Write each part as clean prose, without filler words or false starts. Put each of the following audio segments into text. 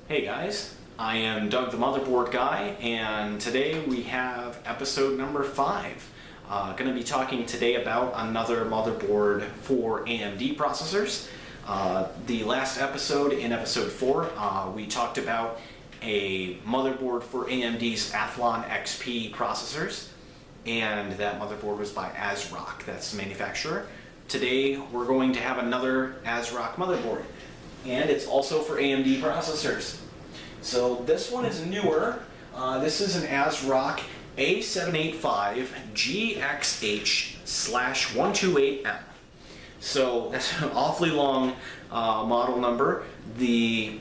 Hey guys, I am Doug the Motherboard Guy, and today we have episode number 5. Going to be talking today about another motherboard for AMD processors. The last episode, in episode 4, we talked about a motherboard for AMD's Athlon XP processors, and that motherboard was by ASRock, that's the manufacturer. Today we're going to have another ASRock motherboard, and it's also for AMD processors. So this one is newer. This is an ASRock A785GXH/128M. So that's an awfully long model number. The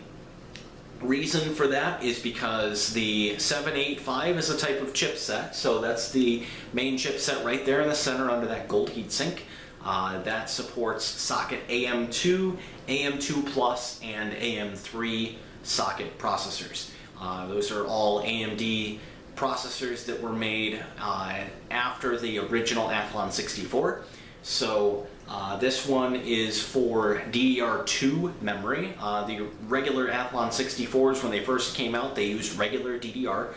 reason for that is because the 785 is a type of chipset, so that's the main chipset right there in the center under that gold heatsink. That supports Socket AM2, AM2 Plus, and AM3 socket processors. Those are all AMD processors that were made after the original Athlon 64. So this one is for DDR2 memory. The regular Athlon 64s, when they first came out, they used regular DDR,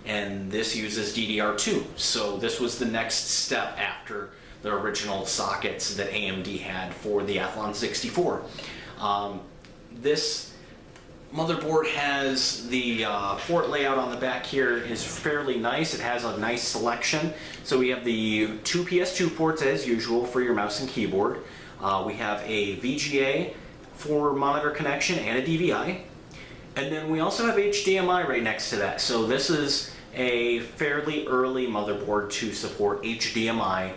and this uses DDR2. So this was the next step after the original sockets that AMD had for the Athlon 64. This motherboard has the port layout on the back here is fairly nice. It has a nice selection. So we have the 2 PS2 ports as usual for your mouse and keyboard. We have a VGA for monitor connection and a DVI. And then we also have HDMI right next to that. So this is a fairly early motherboard to support HDMI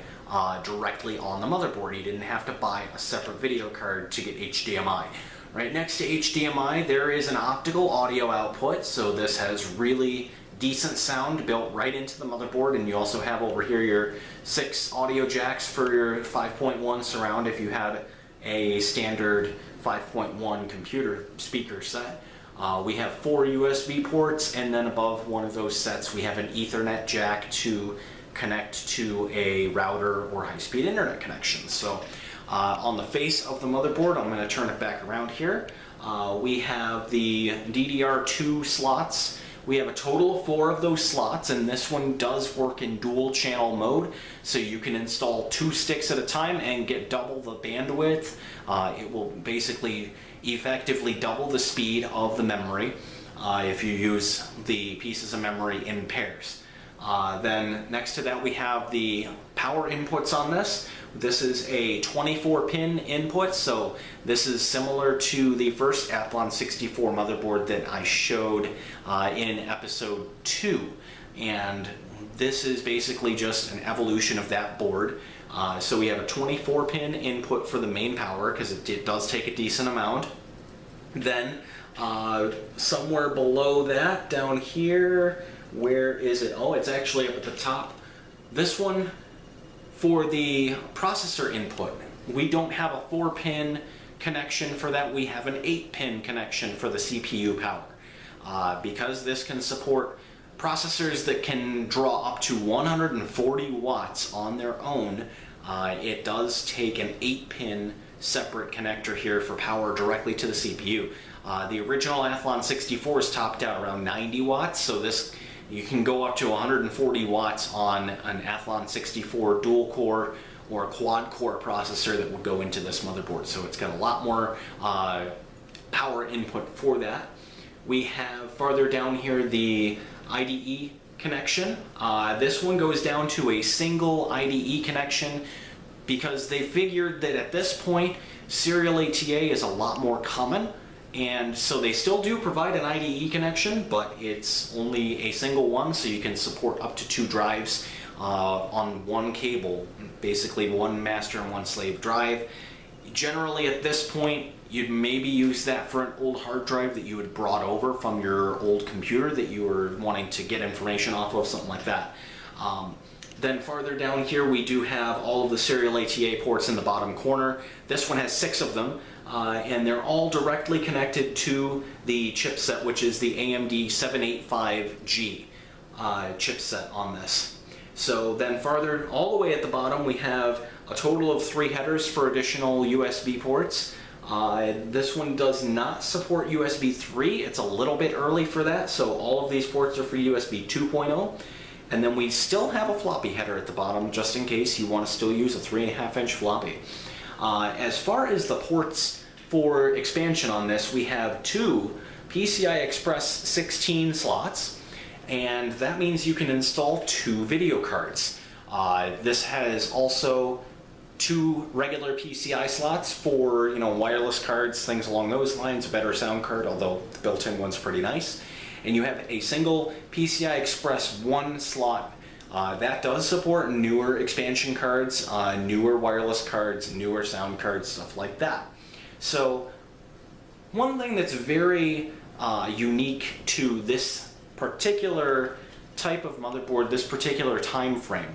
directly on the motherboard. You didn't have to buy a separate video card to get HDMI. Right next to HDMI there is an optical audio output, so this has really decent sound built right into the motherboard, and you also have over here your 6 audio jacks for your 5.1 surround if you had a standard 5.1 computer speaker set. We have 4 USB ports, and then above one of those sets we have an Ethernet jack to connect to a router or high-speed internet connection. So on the face of the motherboard, I'm going to turn it back around here. We have the DDR2 slots. We have a total of 4 of those slots, and this one does work in dual channel mode, so you can install 2 sticks at a time and get double the bandwidth. It will basically effectively double the speed of the memory if you use the pieces of memory in pairs. Then next to that we have the power inputs on this. This is a 24-pin input, so this is similar to the first Athlon 64 motherboard that I showed in episode 2. And this is basically just an evolution of that board. So we have a 24-pin input for the main power, because it does take a decent amount. Then somewhere below that, down here, where is it? Oh, it's actually up at the top. This one, for the processor input, we don't have a 4-pin connection for that. We have an 8-pin connection for the CPU power. Because this can support processors that can draw up to 140 watts on their own, it does take an 8-pin separate connector here for power directly to the CPU. The original Athlon 64s topped out around 90 watts, so this you can go up to 140 watts on an Athlon 64 dual core or a quad core processor that will go into this motherboard. So it's got a lot more power input for that. We have farther down here the IDE connection. This one goes down to a single IDE connection because they figured that at this point serial ATA is a lot more common. And so they still do provide an IDE connection, but it's only a single one, so you can support up to 2 drives on one cable, basically one master and one slave drive. Generally at this point, you'd maybe use that for an old hard drive that you had brought over from your old computer that you were wanting to get information off of, something like that. Then farther down here we do have all of the serial ATA ports in the bottom corner. This one has 6 of them. And they're all directly connected to the chipset, which is the AMD 785G chipset on this. So then farther, all the way at the bottom, we have a total of 3 headers for additional USB ports. This one does not support USB 3. It's a little bit early for that, so all of these ports are for USB 2.0. And then we still have a floppy header at the bottom, just in case you want to still use a 3.5-inch floppy. As far as the ports for expansion on this, we have two PCI Express 16 slots, and that means you can install two video cards. This has also two regular PCI slots for, wireless cards, things along those lines, a better sound card, although the built-in one's pretty nice. And you have a single PCI Express 1 slot. That does support newer expansion cards, newer wireless cards, newer sound cards, stuff like that. So one thing that's very unique to this particular type of motherboard, this particular time frame,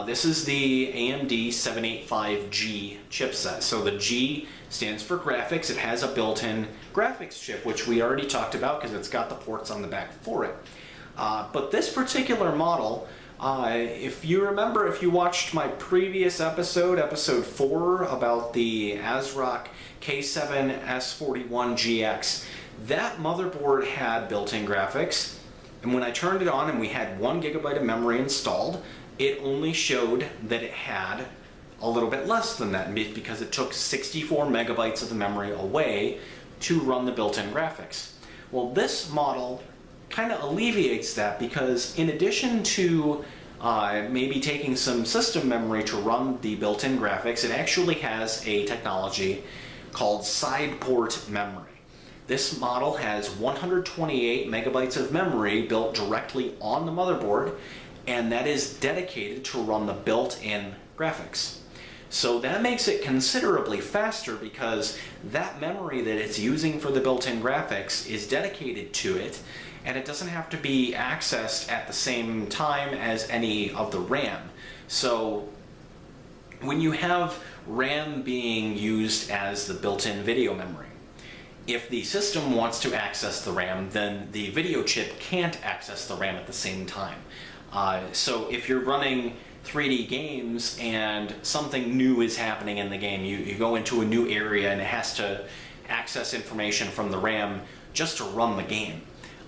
this is the AMD 785G chipset. So the G stands for graphics. It has a built-in graphics chip, which we already talked about because it's got the ports on the back for it. But this particular model, if you remember, if you watched my previous episode, episode 4, about the ASRock K7S41GX, that motherboard had built-in graphics, and when I turned it on and we had 1 GB of memory installed, it only showed that it had a little bit less than that because it took 64 megabytes of the memory away to run the built-in graphics. Well, this model kind of alleviates that because in addition to maybe taking some system memory to run the built-in graphics, it actually has a technology called Sideport memory. This model has 128 megabytes of memory built directly on the motherboard, and that is dedicated to run the built-in graphics. So that makes it considerably faster because that memory that it's using for the built-in graphics is dedicated to it, and it doesn't have to be accessed at the same time as any of the RAM. So when you have RAM being used as the built-in video memory, if the system wants to access the RAM, then the video chip can't access the RAM at the same time. So if you're running 3D games and something new is happening in the game, you go into a new area and it has to access information from the RAM just to run the game.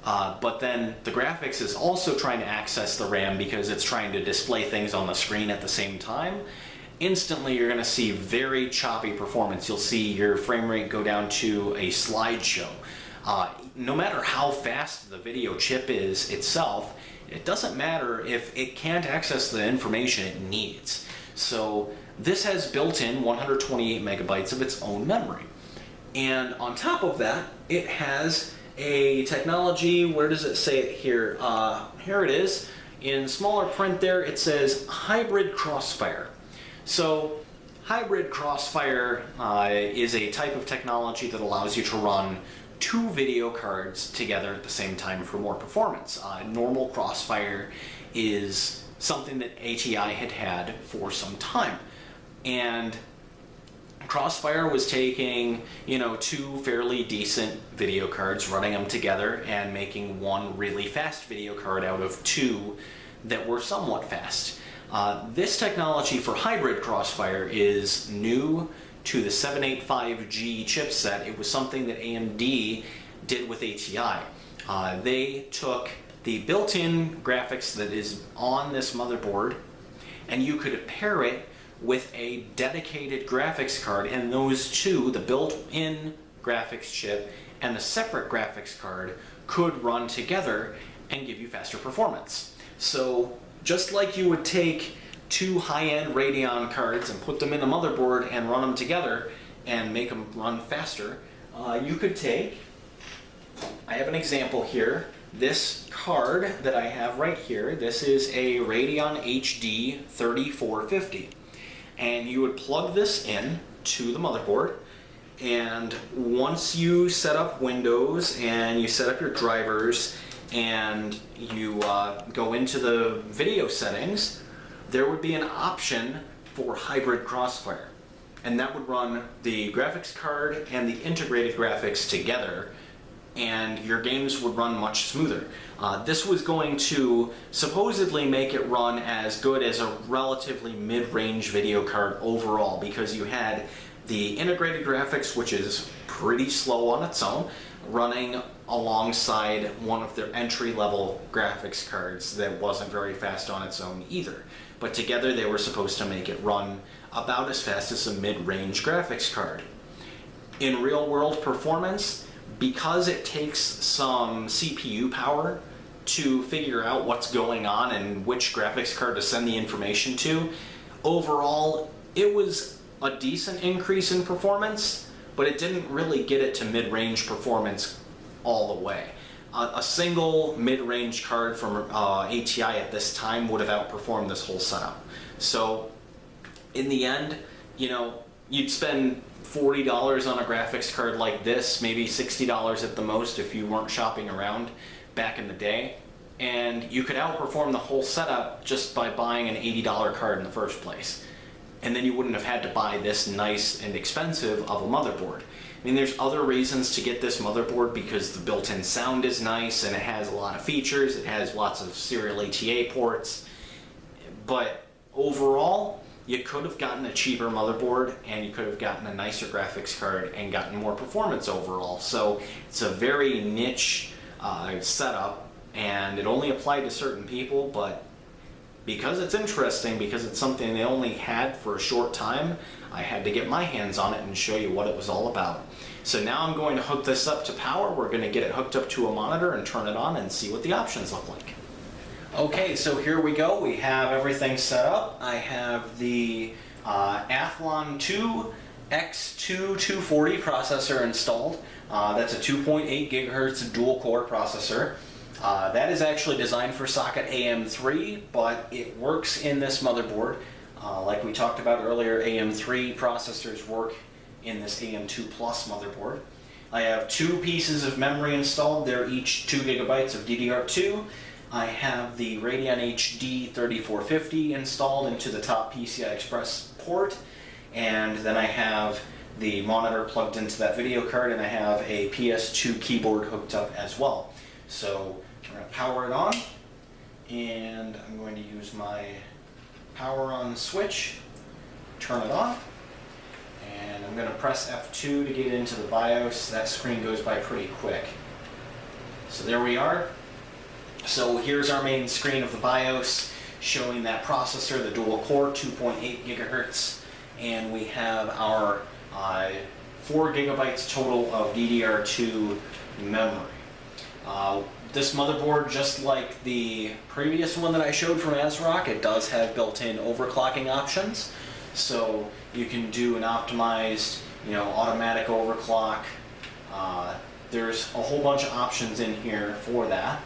But then the graphics is also trying to access the RAM because it's trying to display things on the screen at the same time. Instantly you're going to see very choppy performance. You'll see your frame rate go down to a slideshow. No matter how fast the video chip is itself, it doesn't matter if it can't access the information it needs. So this has built-in 128 megabytes of its own memory. And on top of that, it has a technology, where does it say it here? Here it is. In smaller print there, it says Hybrid Crossfire. So Hybrid Crossfire is a type of technology that allows you to run two video cards together at the same time for more performance. Normal Crossfire is something that ATI had for some time, and Crossfire was taking, two fairly decent video cards, running them together and making one really fast video card out of two that were somewhat fast. This technology for Hybrid Crossfire is new to the 785G chipset. It was something that AMD did with ATI. They took the built-in graphics that is on this motherboard, and you could pair it with a dedicated graphics card, and those two, the built-in graphics chip and the separate graphics card, could run together and give you faster performance. So just like you would take two high-end Radeon cards and put them in a motherboard and run them together and make them run faster, you could take, I have an example here, this card that I have right here. This is a Radeon HD 3450, and you would plug this in to the motherboard, and once you set up Windows and you set up your drivers and you go into the video settings, there would be an option for Hybrid Crossfire, and that would run the graphics card and the integrated graphics together, and your games would run much smoother. This was going to supposedly make it run as good as a relatively mid-range video card overall, because you had the integrated graphics, which is pretty slow on its own, running alongside one of their entry-level graphics cards that wasn't very fast on its own either. But together they were supposed to make it run about as fast as a mid-range graphics card. In real-world performance, because it takes some CPU power to figure out what's going on and which graphics card to send the information to, overall it was a decent increase in performance, but it didn't really get it to mid-range performance all the way. A single mid-range card from ATI at this time would have outperformed this whole setup. So in the end, you know, you'd spend $40 on a graphics card like this, maybe $60 at the most if you weren't shopping around back in the day, and you could outperform the whole setup just by buying an $80 card in the first place. And then you wouldn't have had to buy this nice and expensive of a motherboard. I mean, there's other reasons to get this motherboard because the built-in sound is nice and it has a lot of features. It has lots of serial ATA ports. But overall, you could have gotten a cheaper motherboard and you could have gotten a nicer graphics card and gotten more performance overall. So it's a very niche setup, and it only applied to certain people, but because it's interesting, because it's something they only had for a short time, I had to get my hands on it and show you what it was all about. So now I'm going to hook this up to power. We're going to get it hooked up to a monitor and turn it on and see what the options look like. Okay, so here we go. We have everything set up. I have the Athlon 2 X2 240 processor installed. That's a 2.8 gigahertz dual core processor. That is actually designed for Socket AM3, but it works in this motherboard. Like we talked about earlier, AM3 processors work in this AM2 Plus motherboard. I have two pieces of memory installed. They're each 2 gigabytes of DDR2. I have the Radeon HD 3450 installed into the top PCI Express port, and then I have the monitor plugged into that video card, and I have a PS2 keyboard hooked up as well. So I'm going to power it on, and I'm going to use my power on switch, turn it on, and I'm going to press F2 to get into the BIOS. That screen goes by pretty quick. So there we are. So here's our main screen of the BIOS showing that processor, the dual core, 2.8 gigahertz, and we have our 4 gigabytes total of DDR2 memory. This motherboard, just like the previous one that I showed from ASRock, it does have built-in overclocking options. So you can do an optimized, automatic overclock. There's a whole bunch of options in here for that.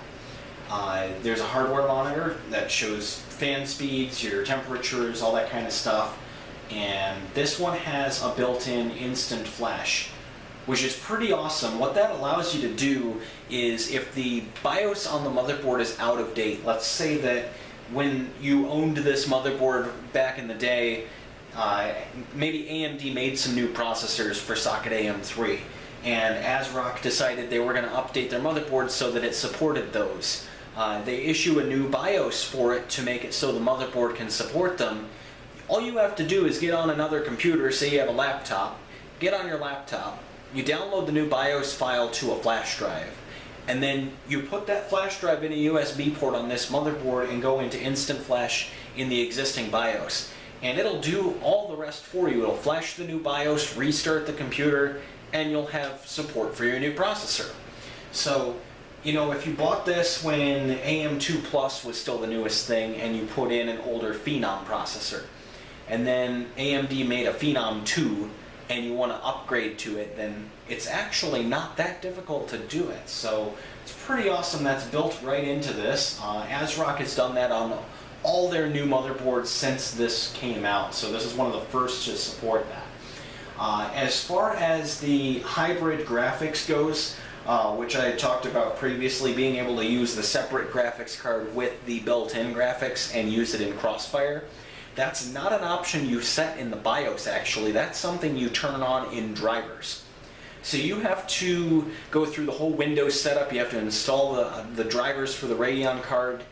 There's a hardware monitor that shows fan speeds, your temperatures, all that kind of stuff. And this one has a built-in instant flash, which is pretty awesome. What that allows you to do is, if the BIOS on the motherboard is out of date, let's say that when you owned this motherboard back in the day, maybe AMD made some new processors for Socket AM3, and ASRock decided they were going to update their motherboard so that it supported those. They issue a new BIOS for it to make it so the motherboard can support them. All you have to do is get on another computer, say you have a laptop, get on your laptop, you download the new BIOS file to a flash drive, and then you put that flash drive in a USB port on this motherboard and go into instant flash in the existing BIOS. And it'll do all the rest for you. It'll flash the new BIOS, restart the computer, and you'll have support for your new processor. So, if you bought this when AM2 Plus was still the newest thing and you put in an older Phenom processor, and then AMD made a Phenom 2, and you want to upgrade to it, then it's actually not that difficult to do it. So it's pretty awesome that's built right into this. ASRock has done that on all their new motherboards since this came out, so this is one of the first to support that. As far as the hybrid graphics goes, which I had talked about previously, being able to use the separate graphics card with the built-in graphics and use it in Crossfire, that's not an option you set in the BIOS, actually. That's something you turn on in drivers. So you have to go through the whole Windows setup, you have to install the drivers for the Radeon card,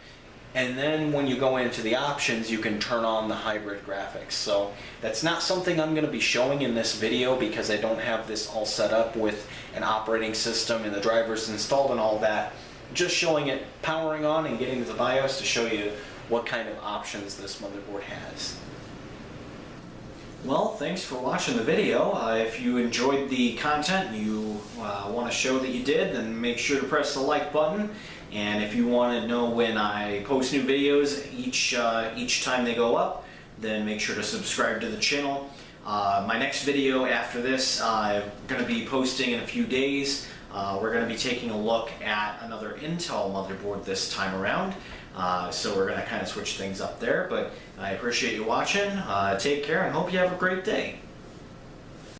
And then when you go into the options, you can turn on the hybrid graphics. So that's not something I'm going to be showing in this video because I don't have this all set up with an operating system and the drivers installed and all that. Just showing it powering on and getting to the BIOS to show you what kind of options this motherboard has. Well, thanks for watching the video. If you enjoyed the content and you want to show that you did, then make sure to press the like button. And if you want to know when I post new videos each time they go up, then make sure to subscribe to the channel. My next video after this, I'm going to be posting in a few days. We're going to be taking a look at another Intel motherboard this time around. So we're going to kind of switch things up there, but I appreciate you watching. Take care and hope you have a great day.